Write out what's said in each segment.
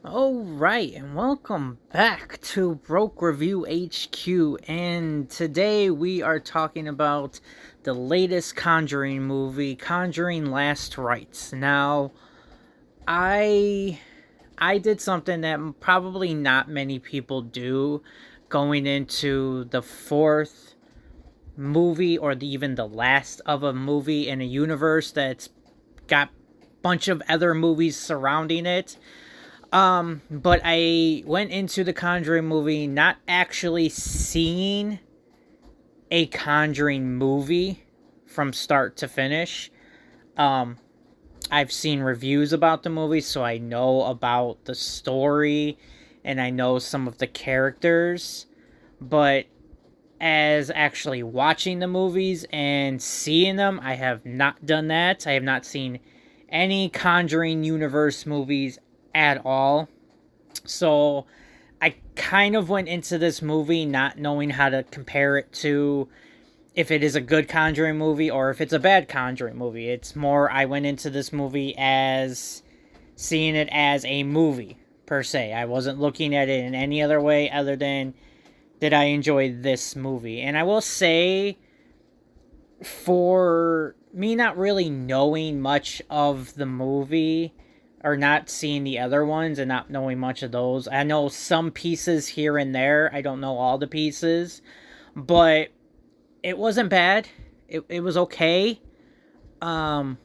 Alright, and welcome back to Broke Review HQ. And today we are talking about the latest Conjuring movie, Conjuring Last Rites. Now, I did something that probably not many people do going into the fourth movie or even the last of a movie in a universe that's got a bunch of other movies surrounding it. But I went into the Conjuring movie not actually seeing a Conjuring movie from start to finish. I've seen reviews about the movie, so I know about the story and I know some of the characters. But as actually watching the movies and seeing them, I have not done that. I have not seen any Conjuring universe movies at all. So I kind of went into this movie not knowing how to compare it to if it is a good Conjuring movie or if it's a bad Conjuring movie. It's more I went into this movie as seeing it as a movie per se. I wasn't looking at it in any other way other than did I enjoy this movie. And I will say, for me not really knowing much of the movie or not seeing the other ones and not knowing much of those, I know some pieces here and there. I don't know all the pieces, but it wasn't bad. It was okay. But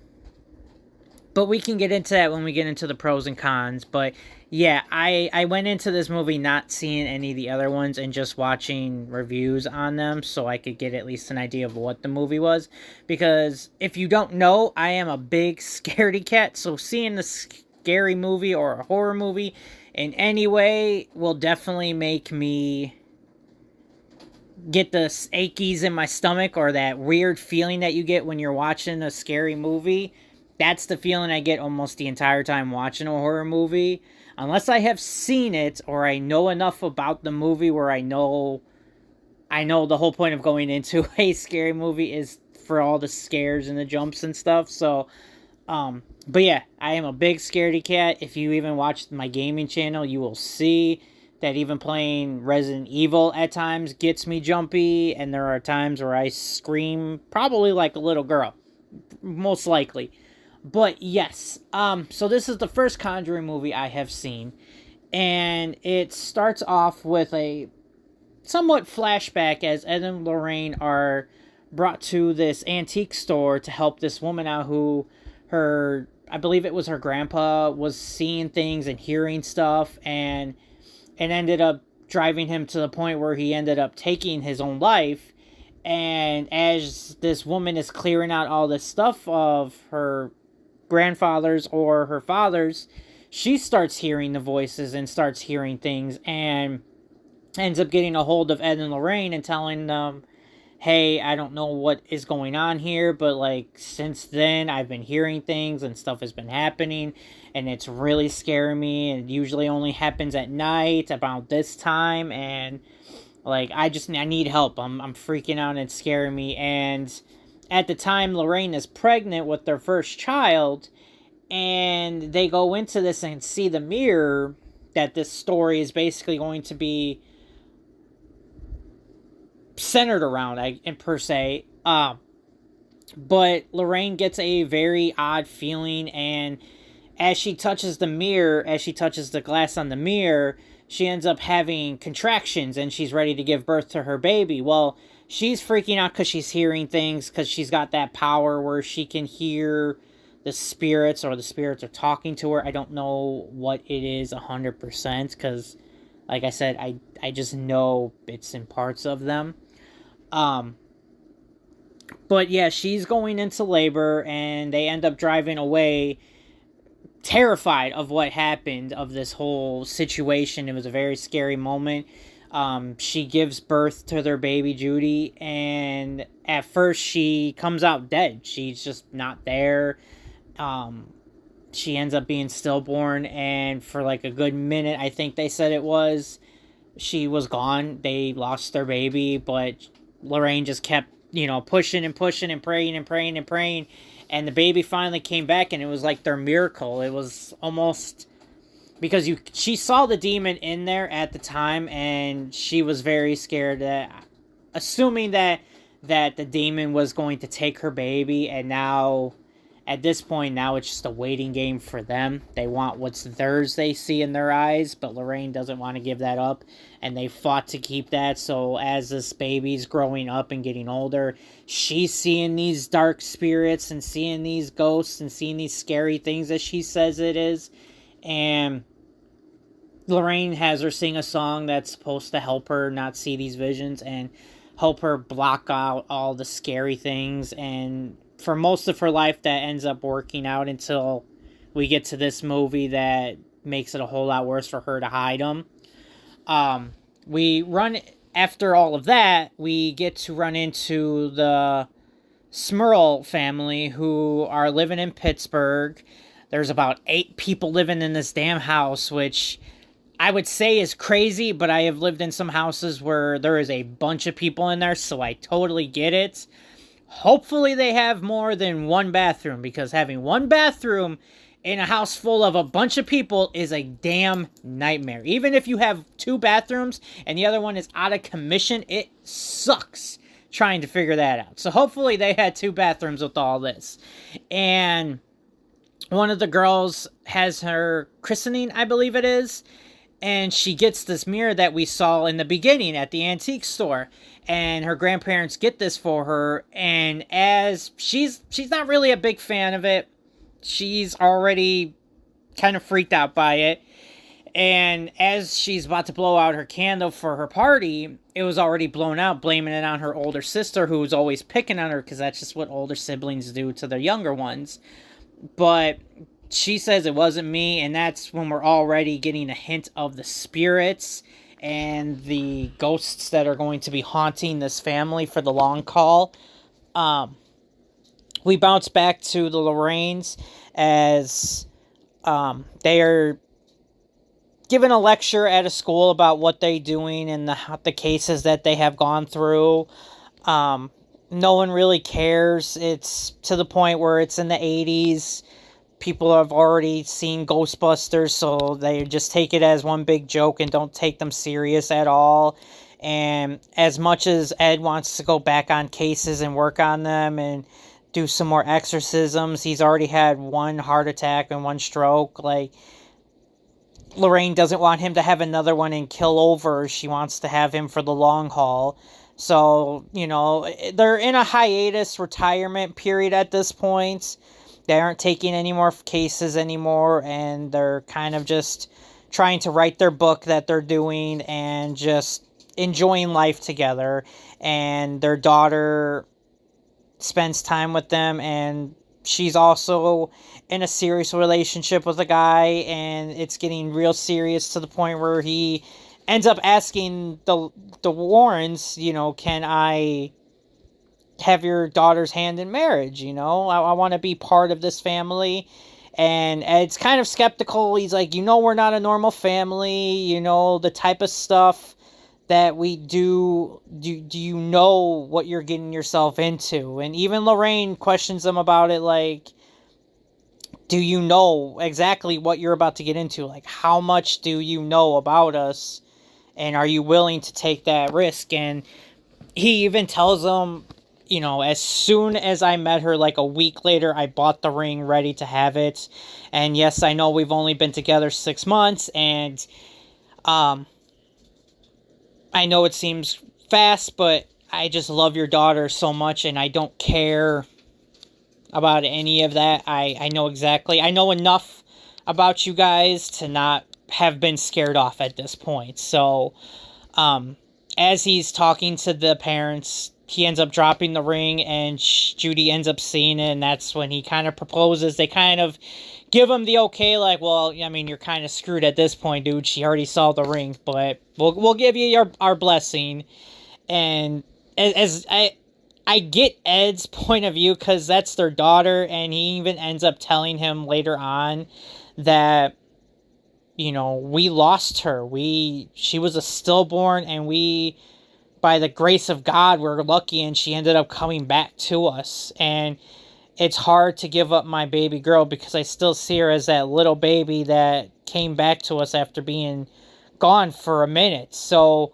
we can get into that when we get into the pros and cons. But yeah, I went into this movie not seeing any of the other ones and just watching reviews on them so I could get at least an idea of what the movie was. Because if you don't know, I am a big scaredy cat. So seeing the scary movie or a horror movie in any way will definitely make me get the achies in my stomach, or that weird feeling that you get when you're watching a scary movie. That's the feeling I get almost the entire time watching a horror movie. Unless I have seen it or I know enough about the movie where I know the whole point of going into a scary movie is for all the scares and the jumps and stuff. So, but yeah, I am a big scaredy cat. If you even watch my gaming channel, you will see that even playing Resident Evil at times gets me jumpy. And there are times where I scream probably like a little girl. Most likely. But yes, so this is the first Conjuring movie I have seen, and it starts off with a somewhat flashback as Ed and Lorraine are brought to this antique store to help this woman out who I believe it was her grandpa, was seeing things and hearing stuff, and it ended up driving him to the point where he ended up taking his own life. And as this woman is clearing out all this stuff of her grandfather's or her father's, she starts hearing the voices and starts hearing things and ends up getting a hold of Ed and Lorraine and telling them, hey, I don't know what is going on here, but like since then I've been hearing things and stuff has been happening and it's really scaring me, and it usually only happens at night about this time, and like I need help. I'm freaking out and it's scaring me. And at the time, Lorraine is pregnant with their first child, and they go into this and see the mirror that this story is basically going to be centered around, per se. But Lorraine gets a very odd feeling, and as she touches the mirror, as she touches the glass on the mirror, she ends up having contractions, and she's ready to give birth to her baby. Well, she's freaking out because she's hearing things, because she's got that power where she can hear the spirits, or the spirits are talking to her. I don't know what it is 100%, because, like I said, I just know bits and parts of them. But yeah, she's going into labor, and they end up driving away terrified of what happened, of this whole situation. It was a very scary moment. She gives birth to their baby Judy, and at first she comes out dead. She's just not there. She ends up being stillborn, and for like a good minute, I think they said it was, she was gone. They lost their baby, but Lorraine just kept, pushing and pushing and praying and praying and praying, and the baby finally came back, and it was like their miracle. It was almost because she saw the demon in there at the time, and she was very scared that, assuming that the demon was going to take her baby, and now at this point, now it's just a waiting game for them. They want what's theirs, they see in their eyes, but Lorraine doesn't want to give that up, and they fought to keep that. So as this baby's growing up and getting older, she's seeing these dark spirits and seeing these ghosts and seeing these scary things that she says it is. And Lorraine has her sing a song that's supposed to help her not see these visions and help her block out all the scary things. And for most of her life, that ends up working out until we get to this movie that makes it a whole lot worse for her to hide them. We run, after all of that, we get to run into the Smurl family, who are living in Pittsburgh. There's about 8 people living in this damn house, which I would say is crazy, but I have lived in some houses where there is a bunch of people in there, so I totally get it. Hopefully they have more than one bathroom, because having one bathroom in a house full of a bunch of people is a damn nightmare. Even if you have 2 bathrooms and the other one is out of commission, it sucks trying to figure that out. So hopefully they had 2 bathrooms with all this. And one of the girls has her christening, I believe it is, and she gets this mirror that we saw in the beginning at the antique store. And her grandparents get this for her, and as she's not really a big fan of it, she's already kind of freaked out by it. And as she's about to blow out her candle for her party, it was already blown out, blaming it on her older sister, who was always picking on her, because that's just what older siblings do to their younger ones. But she says it wasn't me, and that's when we're already getting a hint of the spirits and the ghosts that are going to be haunting this family for the long haul. We bounce back to the Lorraines as they are given a lecture at a school about what they're doing and the cases that they have gone through. No one really cares. It's to the point where it's in the 80s. People have already seen Ghostbusters, so they just take it as one big joke and don't take them serious at all. And as much as Ed wants to go back on cases and work on them and do some more exorcisms, he's already had 1 heart attack and 1 stroke. Like, Lorraine doesn't want him to have another one and kill over. She wants to have him for the long haul. So, you know, they're in a hiatus retirement period at this point. They aren't taking any more cases anymore, and they're kind of just trying to write their book that they're doing and just enjoying life together. And their daughter spends time with them, and she's also in a serious relationship with a guy, and it's getting real serious to the point where he ends up asking the Warrens, you know, can I have your daughter's hand in marriage? You know, I want to be part of this family. And Ed's kind of skeptical. He's like, you know, we're not a normal family. You know, the type of stuff that we do you know what you're getting yourself into? And even Lorraine questions him about it, like, do you know exactly what you're about to get into? Like, how much do you know about us? And are you willing to take that risk? And he even tells him, you know, as soon as I met her, like a week later, I bought the ring ready to have it. And yes, I know we've only been together 6 months, and I know it seems fast, but I just love your daughter so much, and I don't care about any of that. I know exactly. I know enough about you guys to not have been scared off at this point. So, as he's talking to the parents, he ends up dropping the ring, and Judy ends up seeing it, and that's when he kind of proposes. They kind of give him the okay, like, well, I mean, you're kind of screwed at this point, dude. She already saw the ring, but we'll give you our blessing. And as I get Ed's point of view, because that's their daughter, and he even ends up telling him later on that, you know, we lost her. She was a stillborn, and by the grace of God, we're lucky, and she ended up coming back to us. And it's hard to give up my baby girl, because I still see her as that little baby that came back to us after being gone for a minute. So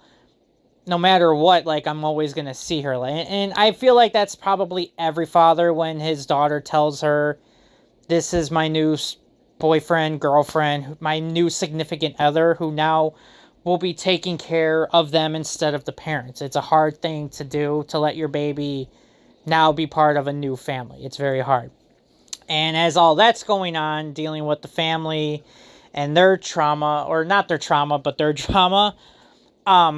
no matter what, like, I'm always going to see her. And I feel like that's probably every father when his daughter tells her, this is my new boyfriend, girlfriend, my new significant other who now will be taking care of them instead of the parents. It's a hard thing to do, to let your baby now be part of a new family. It's very hard. And as all that's going on, dealing with the family and their trauma, or not their trauma, but their drama,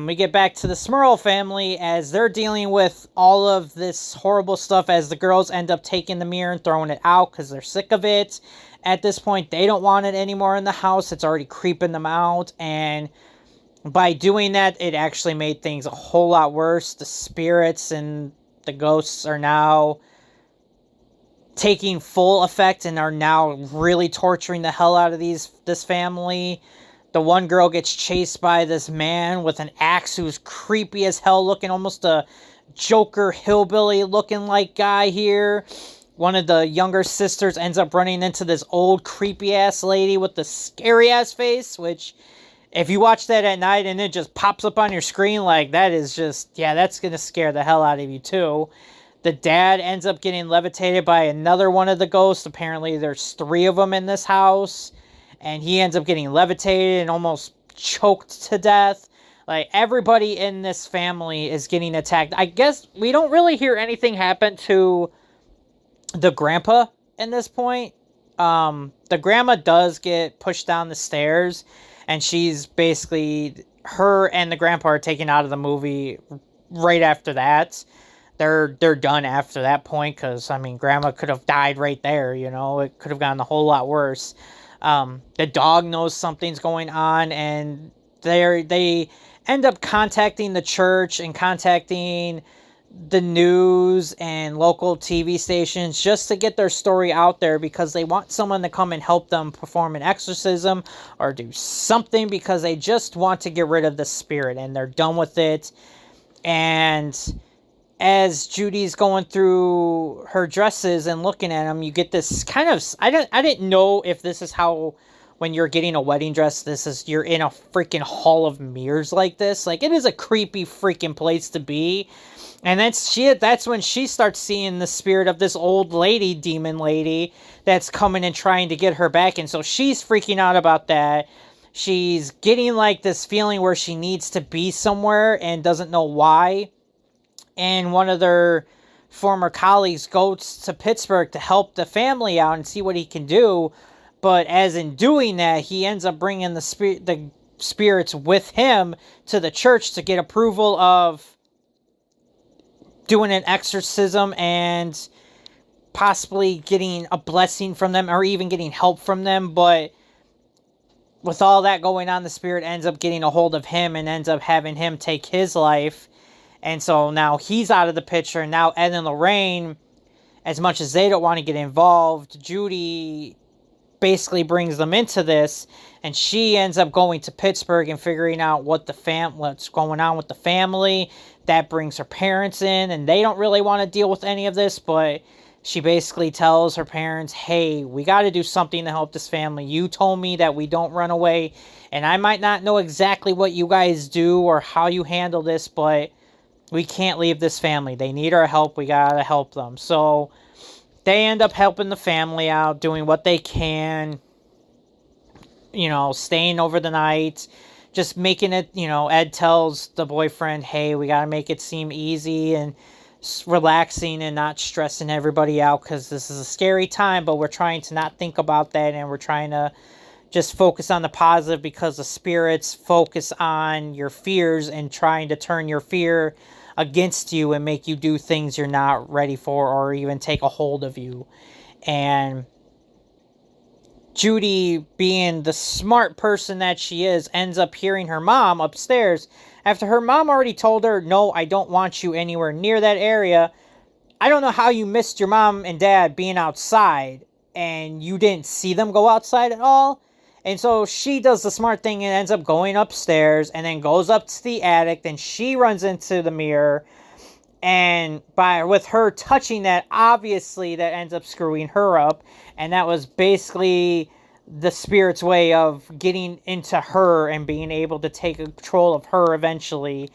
we get back to the Smurl family as they're dealing with all of this horrible stuff as the girls end up taking the mirror and throwing it out because they're sick of it. At this point, they don't want it anymore in the house. It's already creeping them out. And by doing that, it actually made things a whole lot worse. The spirits and the ghosts are now taking full effect and are now really torturing the hell out of this family. The one girl gets chased by this man with an axe who's creepy as hell looking, almost a Joker hillbilly looking like guy here. One of the younger sisters ends up running into this old creepy ass lady with the scary ass face, which if you watch that at night and it just pops up on your screen, like, that is just, yeah, that's going to scare the hell out of you too. The dad ends up getting levitated by another one of the ghosts. Apparently there's 3 of them in this house. And he ends up getting levitated and almost choked to death. Like, everybody in this family is getting attacked. I guess we don't really hear anything happen to the grandpa in this point. The grandma does get pushed down the stairs. And she's basically, her and the grandpa are taken out of the movie right after that. They're done after that point. Because, I mean, grandma could have died right there, you know. It could have gotten a whole lot worse. The dog knows something's going on, and they end up contacting the church and contacting the news and local TV stations just to get their story out there because they want someone to come and help them perform an exorcism or do something because they just want to get rid of the spirit and they're done with it. And as Judy's going through her dresses and looking at them, you get this kind of, I didn't know if this is how, when you're getting a wedding dress, you're in a freaking hall of mirrors like this. Like, it is a creepy freaking place to be. And that's when she starts seeing the spirit of this old lady, demon lady, that's coming and trying to get her back. And so she's freaking out about that. She's getting like this feeling where she needs to be somewhere and doesn't know why. And one of their former colleagues goes to Pittsburgh to help the family out and see what he can do. But as in doing that, he ends up bringing the spirits with him to the church to get approval of doing an exorcism and possibly getting a blessing from them or even getting help from them. But with all that going on, the spirit ends up getting a hold of him and ends up having him take his life. And so now he's out of the picture. And now Ed and Lorraine, as much as they don't want to get involved, Judy basically brings them into this. And she ends up going to Pittsburgh and figuring out what's going on with the family. That brings her parents in. And they don't really want to deal with any of this. But she basically tells her parents, hey, we got to do something to help this family. You told me that we don't run away. And I might not know exactly what you guys do or how you handle this, but we can't leave this family. They need our help. We gotta help them. So they end up helping the family out, doing what they can, you know, staying over the night, just making it, you know, Ed tells the boyfriend, hey, we gotta make it seem easy and relaxing and not stressing everybody out because this is a scary time, but we're trying to not think about that and we're trying to just focus on the positive because the spirits focus on your fears and trying to turn your fear against you and make you do things you're not ready for or even take a hold of you. And Judy, being the smart person that she is, ends up hearing her mom upstairs after her mom already told her, no, I don't want you anywhere near that area. I don't know how you missed your mom and dad being outside and you didn't see them go outside at all. And so she does the smart thing and ends up going upstairs and then goes up to the attic. Then she runs into the mirror. And with her touching that, obviously that ends up screwing her up. And that was basically the spirit's way of getting into her and being able to take control of her eventually,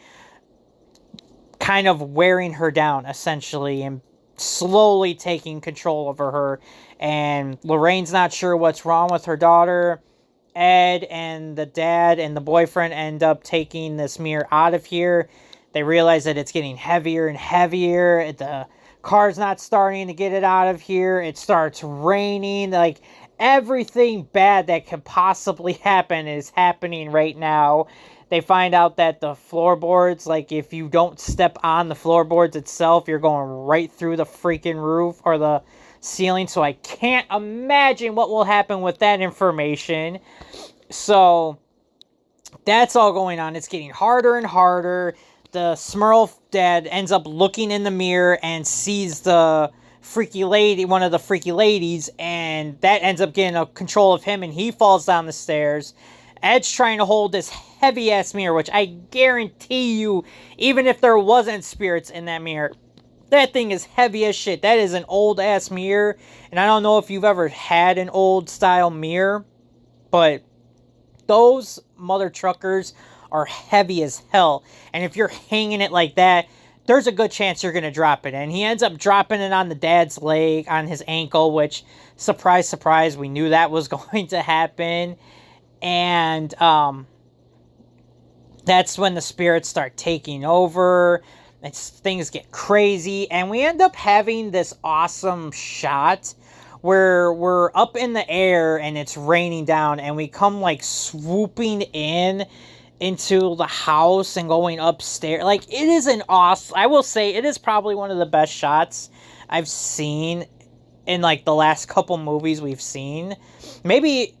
kind of wearing her down essentially and slowly taking control over her. And Lorraine's not sure what's wrong with her daughter. Ed and the dad and the boyfriend end up taking this mirror out of here. They realize that it's getting heavier and heavier. The car's not starting to get it out of here. It starts raining. Like, everything bad that could possibly happen is happening right now. They find out that the floorboards, like, if you don't step on the floorboards itself, you're going right through the freaking roof or the ceiling. So I can't imagine what will happen with that information. So that's all going on. It's getting harder and harder. The Smurl dad ends up looking in the mirror and sees the freaky lady, one of the freaky ladies, and that ends up getting a control of him, and he falls down the stairs. Ed's trying to hold this heavy-ass mirror, which I guarantee you, even if there wasn't spirits in that mirror, that thing is heavy as shit. That is an old-ass mirror, and I don't know if you've ever had an old-style mirror, but those mother truckers are heavy as hell, and if you're hanging it like that, there's a good chance you're going to drop it. And he ends up dropping it on the dad's leg, on his ankle, which, surprise, surprise, we knew that was going to happen. And that's when the spirits start taking over. Things get crazy. And we end up having this awesome shot where we're up in the air and it's raining down. And we come like swooping into the house and going upstairs. Like, it is an awesome, I will say, it is probably one of the best shots I've seen in like the last couple movies we've seen. Maybe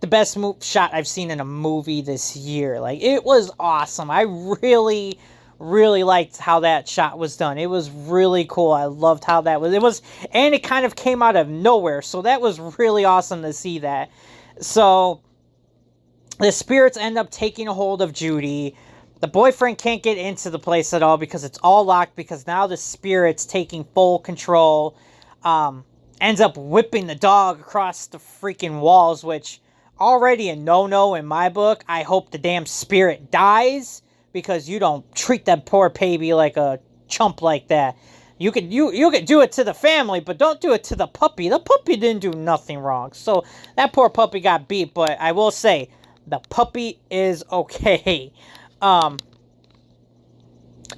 the best shot I've seen in a movie this year. Like, it was awesome. I really, really liked how that shot was done. It was really cool. I loved how that was. And it kind of came out of nowhere. So that was really awesome to see that. So the spirits end up taking a hold of Judy. The boyfriend can't get into the place at all because it's all locked, because now the spirit's taking full control. Ends up whipping the dog across the freaking walls, which already a no-no in my book. I hope the damn spirit dies, because you don't treat that poor baby like a chump like that. You could do it to the family, but don't do it to the puppy. The puppy didn't do nothing wrong. So that poor puppy got beat, but I will say, the puppy is okay.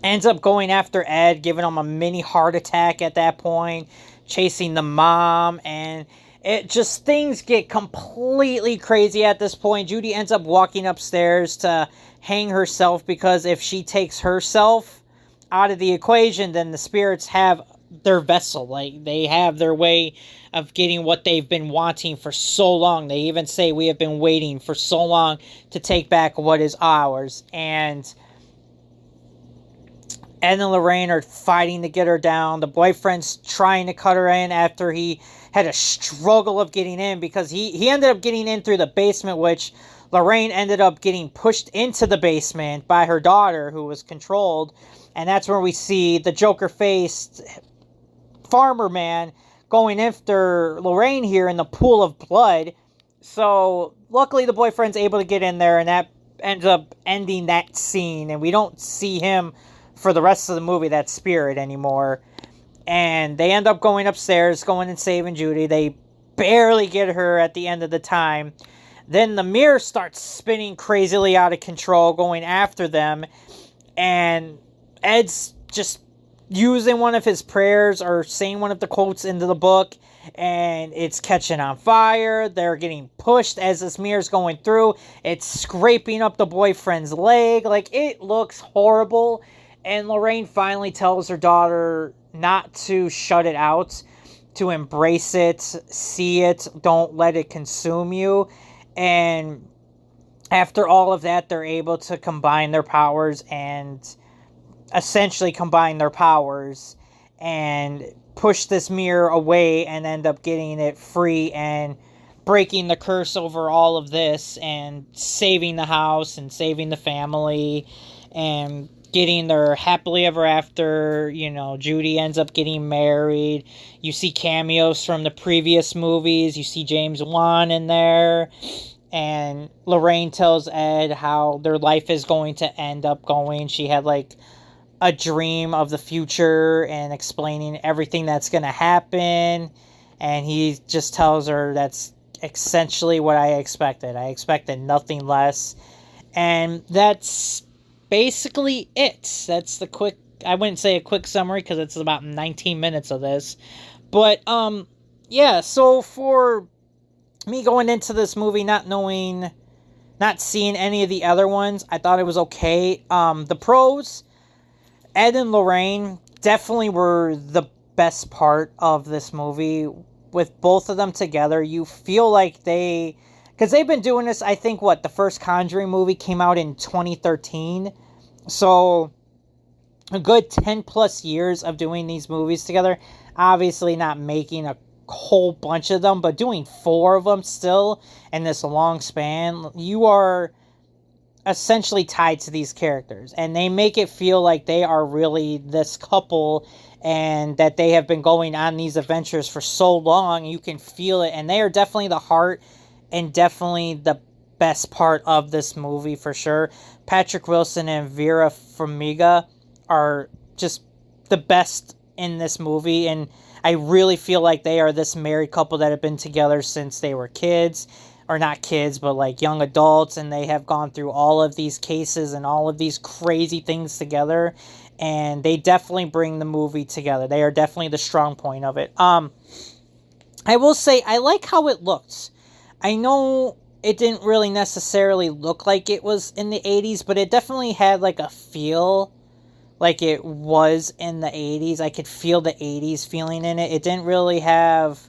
Ends up going after Ed, giving him a mini heart attack at that point, chasing the mom, and it just, things get completely crazy at this point. Judy ends up walking upstairs to hang herself, because if she takes herself out of the equation, then the spirits have their vessel. Like, they have their way of getting what they've been wanting for so long. They even say, we have been waiting for so long to take back what is ours. And Ed and Lorraine are fighting to get her down. The boyfriend's trying to cut her in after he had a struggle of getting in, because he ended up getting in through the basement, which Lorraine ended up getting pushed into the basement by her daughter, who was controlled. And that's where we see the Joker-faced farmer man going after Lorraine here in the pool of blood. So luckily the boyfriend's able to get in there, and that ends up ending that scene, and we don't see him for the rest of the movie, that spirit, anymore. And they end up going upstairs, going and saving Judy. They barely get her at the end of the time. Then the mirror starts spinning crazily out of control, going after them, and Ed's just using one of his prayers or saying one of the quotes into the book, and it's catching on fire. They're getting pushed as this mirror's going through. It's scraping up the boyfriend's leg. Like, it looks horrible. And Lorraine finally tells her daughter not to shut it out, to embrace it, see it, don't let it consume you. And after all of that, they're able to combine their powers and essentially combine their powers and push this mirror away and end up getting it free and breaking the curse over all of this and saving the house and saving the family. And getting their happily ever after. Judy ends up getting married. You see cameos from the previous movies. You see James Wan in there. And Lorraine tells Ed how their life is going to end up going. She had like a dream of the future and explaining everything that's going to happen. And he just tells her that's essentially what I expected. I expected nothing less. And that's basically it. That's the quick, I wouldn't say a quick summary because it's about 19 minutes of this. But, yeah, so for me going into this movie not seeing any of the other ones, I thought it was okay. The pros, Ed and Lorraine definitely were the best part of this movie. With both of them together, you feel like because they've been doing this, I think, the first Conjuring movie came out in 2013. So, a good 10 plus years of doing these movies together. Obviously not making a whole bunch of them, but doing 4 of them still in this long span. You are essentially tied to these characters, and they make it feel like they are really this couple and that they have been going on these adventures for so long. You can feel it, and they are definitely the heart and definitely the best part of this movie for sure. Patrick Wilson and Vera Farmiga are just the best in this movie, and I really feel like they are this married couple that have been together since they were kids. Or not kids, but like young adults, and they have gone through all of these cases and all of these crazy things together, and they definitely bring the movie together. They are definitely the strong point of it. I will say, I like how it looks. I know it didn't really necessarily look like it was in the 80s, but it definitely had like a feel like it was in the 80s. I could feel the 80s feeling in it. It didn't really have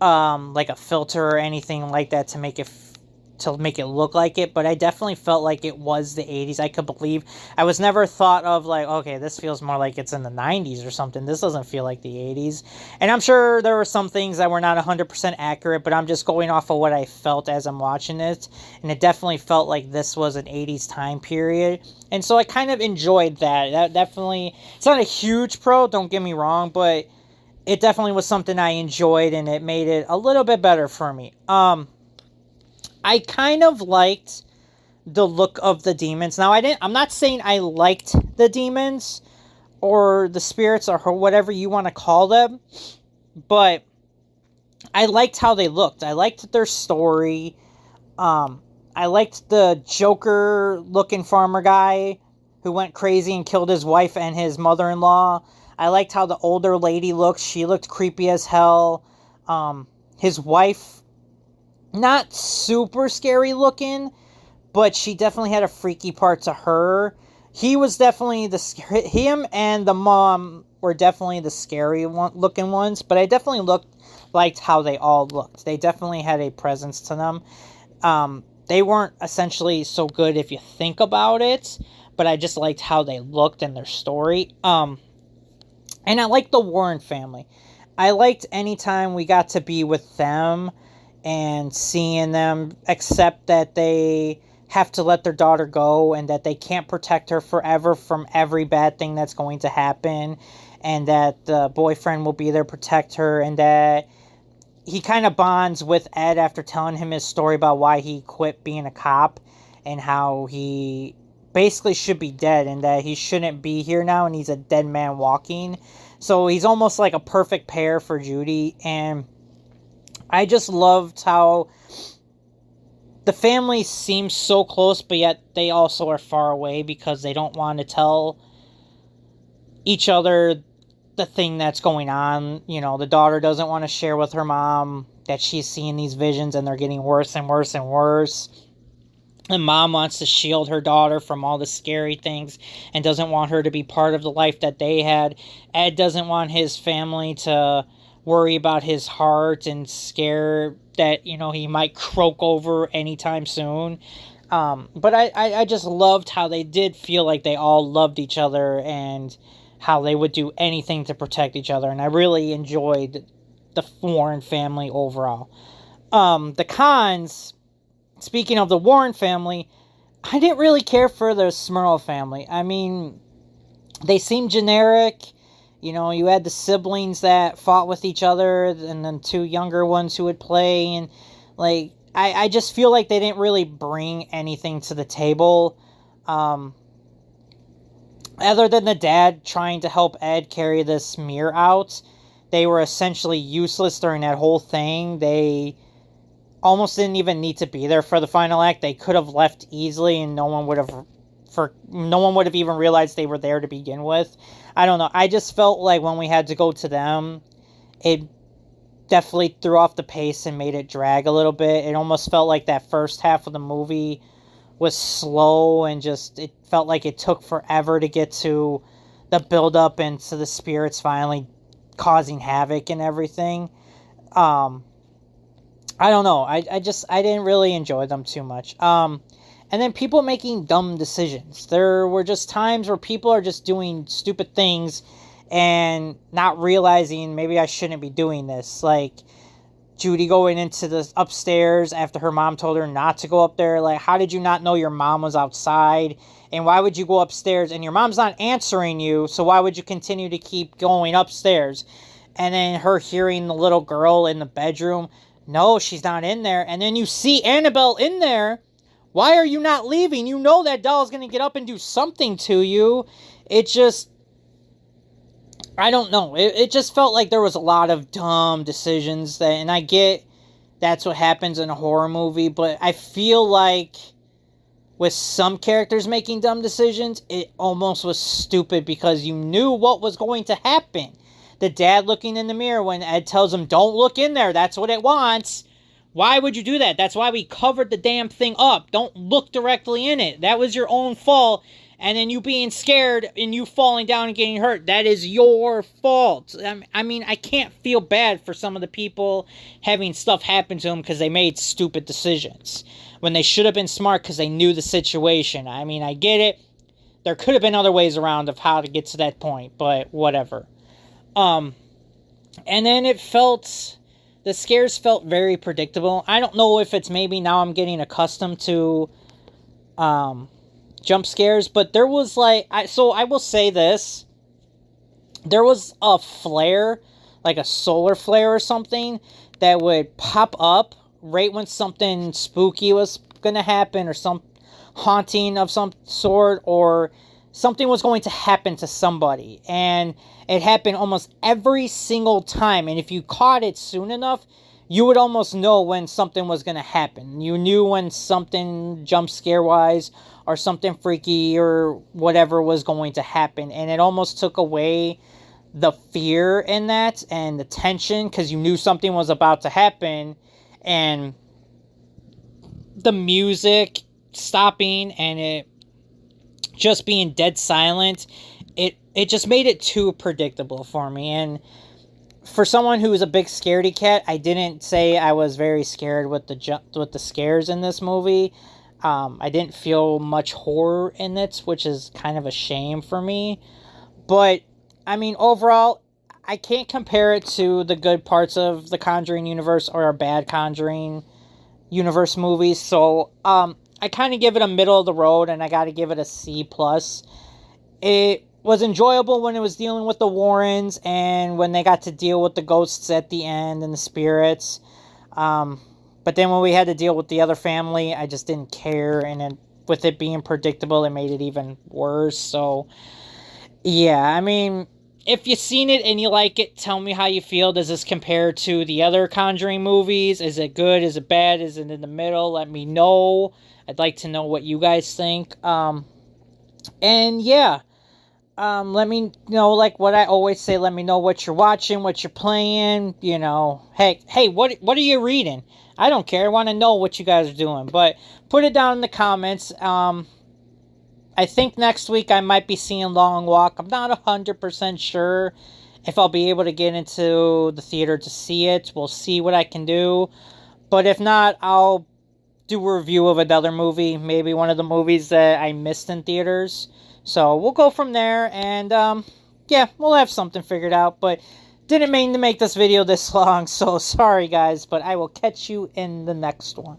like a filter or anything like that to make it look like it, but I definitely felt like it was the 80s. I could believe, I was never thought of like, okay, this feels more like it's in the 90s or something. This doesn't feel like the 80s. And I'm sure there were some things that were not 100% accurate, but I'm just going off of what I felt as I'm watching it, and it definitely felt like this was an 80s time period. And so I kind of enjoyed that. That definitely, it's not a huge pro, don't get me wrong, but it definitely was something I enjoyed, and it made it a little bit better for me. I kind of liked the look of the demons. Now, I'm not saying I liked the demons or the spirits or whatever you want to call them, but I liked how they looked. I liked their story. I liked the Joker-looking farmer guy who went crazy and killed his wife and his mother-in-law. I liked how the older lady looked. She looked creepy as hell. His wife, not super scary looking, but she definitely had a freaky part to her. He was definitely him and the mom were definitely the scary looking ones, but I definitely liked how they all looked. They definitely had a presence to them. They weren't essentially so good if you think about it, but I just liked how they looked and their story. And I liked the Warren family. I liked anytime we got to be with them and seeing them accept that they have to let their daughter go and that they can't protect her forever from every bad thing that's going to happen, and that the boyfriend will be there to protect her, and that he kind of bonds with Ed after telling him his story about why he quit being a cop and how he basically should be dead and that he shouldn't be here now and he's a dead man walking. So he's almost like a perfect pair for Judy, and I just loved how the family seems so close, but yet they also are far away because they don't want to tell each other the thing that's going on. You know, the daughter doesn't want to share with her mom that she's seeing these visions and they're getting worse and worse and worse. And mom wants to shield her daughter from all the scary things and doesn't want her to be part of the life that they had. Ed doesn't want his family to worry about his heart and scare that, you know, he might croak over anytime soon. But I just loved how they did feel like they all loved each other and how they would do anything to protect each other. And I really enjoyed the Warren family overall. The cons, speaking of the Warren family, I didn't really care for the Smurl family. I mean, they seem generic. You know, you had the siblings that fought with each other, and then two younger ones who would play, and like I just feel like they didn't really bring anything to the table. Other than the dad trying to help Ed carry this mirror out, they were essentially useless during that whole thing. They almost didn't even need to be there for the final act. They could have left easily, and no one would have even realized they were there to begin with. I don't know. I just felt like when we had to go to them, it definitely threw off the pace and made it drag a little bit. It almost felt like that first half of the movie was slow, and just it felt like it took forever to get to the build up and to the spirits finally causing havoc and everything. I don't know. I didn't really enjoy them too much. And then people making dumb decisions. There were just times where people are just doing stupid things and not realizing maybe I shouldn't be doing this. Like Judy going into the upstairs after her mom told her not to go up there. Like, how did you not know your mom was outside? And why would you go upstairs? And your mom's not answering you, so why would you continue to keep going upstairs? And then her hearing the little girl in the bedroom. No, she's not in there. And then you see Annabelle in there. Why are you not leaving? You know that doll's going to get up and do something to you. It just... I don't know. It just felt like there was a lot of dumb decisions. And I get that's what happens in a horror movie. But I feel like with some characters making dumb decisions, it almost was stupid because you knew what was going to happen. The dad looking in the mirror when Ed tells him, don't look in there. That's what it wants. Why would you do that? That's why we covered the damn thing up. Don't look directly in it. That was your own fault. And then you being scared and you falling down and getting hurt. That is your fault. I mean, I can't feel bad for some of the people having stuff happen to them because they made stupid decisions. When they should have been smart because they knew the situation. I mean, I get it. There could have been other ways around of how to get to that point. But whatever. And then the scares felt very predictable. I don't know if it's maybe now I'm getting accustomed to jump scares, but there was I will say this. There was a flare, like a solar flare or something, that would pop up right when something spooky was going to happen, or some haunting of some sort, or something was going to happen to somebody. And it happened almost every single time. And if you caught it soon enough, you would almost know when something was going to happen. You knew when something jump scare wise or something freaky or whatever was going to happen. And it almost took away the fear in that and the tension, because you knew something was about to happen. And the music stopping and it just being dead silent, it just made it too predictable for me. And for someone who is a big scaredy cat, I didn't say I was very scared with the scares in this movie. I didn't feel much horror in it, which is kind of a shame for me. But I mean, overall, I can't compare it to the good parts of the Conjuring universe or a bad Conjuring universe movies. So I kind of give it a middle of the road, and I got to give it a C+. It was enjoyable when it was dealing with the Warrens and when they got to deal with the ghosts at the end and the spirits. But then when we had to deal with the other family, I just didn't care. And then with it being predictable, it made it even worse. So, yeah, I mean, if you've seen it and you like it, tell me how you feel. Does this compare to the other Conjuring movies? Is it good? Is it bad? Is it in the middle? Let me know. I'd like to know what you guys think. And yeah, let me know, like what I always say, let me know what you're watching, what you're playing, you know. Hey, what are you reading? I don't care. I want to know what you guys are doing. But put it down in the comments. I think next week I might be seeing Long Walk. I'm not 100% sure if I'll be able to get into the theater to see it. We'll see what I can do. But if not, I'll do a review of another movie. Maybe one of the movies that I missed in theaters. So we'll go from there. And yeah, we'll have something figured out. But didn't mean to make this video this long. So sorry guys. But I will catch you in the next one.